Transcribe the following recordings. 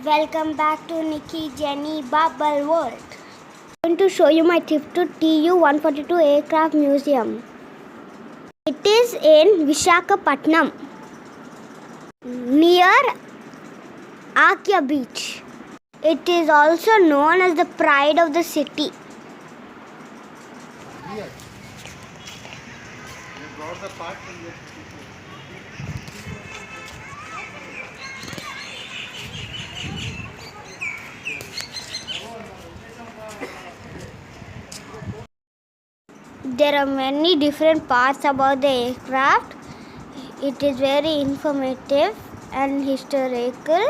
Welcome back to Nikki Jenny Bubble World. I'm going to show you my trip to TU-142 Aircraft Museum. It is in Visakhapatnam, near Akia Beach. It is also known as the pride of the city. Here. You brought the part from your There are many different parts about the aircraft. It is very informative and historical.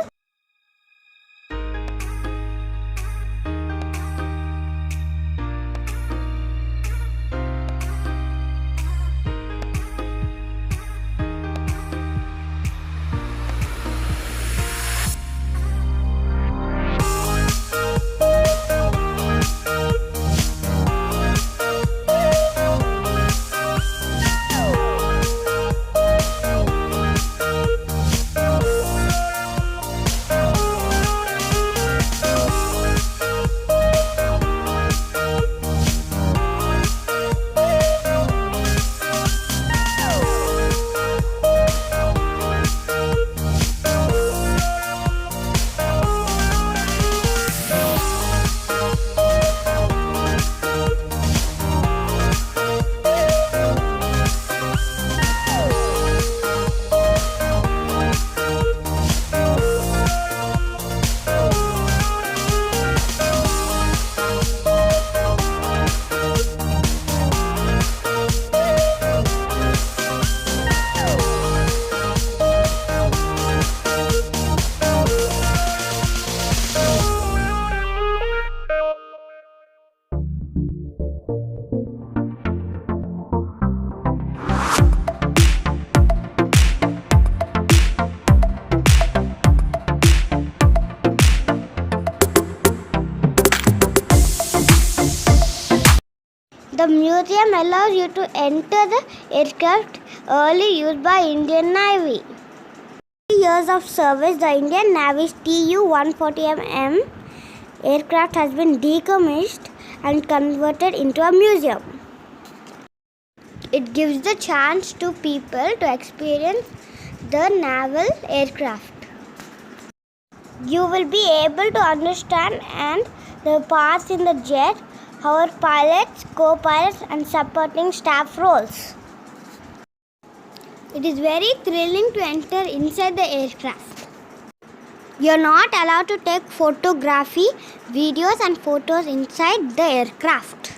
The museum allows you to enter the aircraft early used by Indian Navy. 3 years of service, the Indian Navy's Tu-140mm aircraft has been decommissioned and converted into a museum. It gives the chance to people to experience the naval aircraft. You will be able to understand and the parts in the jet, our pilots, co-pilots and supporting staff roles. It is very thrilling to enter inside the aircraft. You are not allowed to take photography, videos and photos inside the aircraft.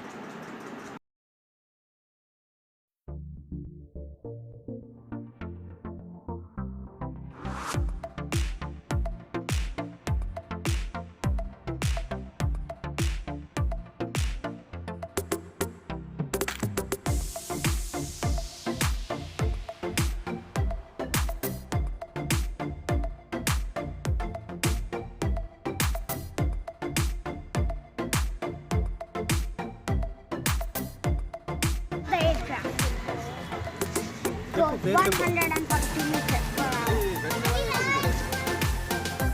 The aircraft goes 130 meters per hour.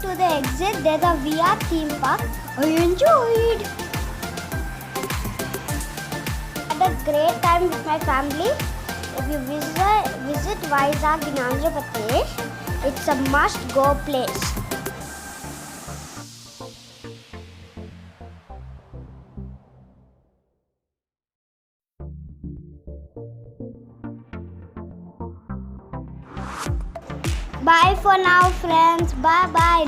To the exit, there's a VR theme park. I enjoyed. Had a great time with my family. If you visit Vizag in Andhra Pradesh, it's a must-go place. Bye for now, friends. Bye bye.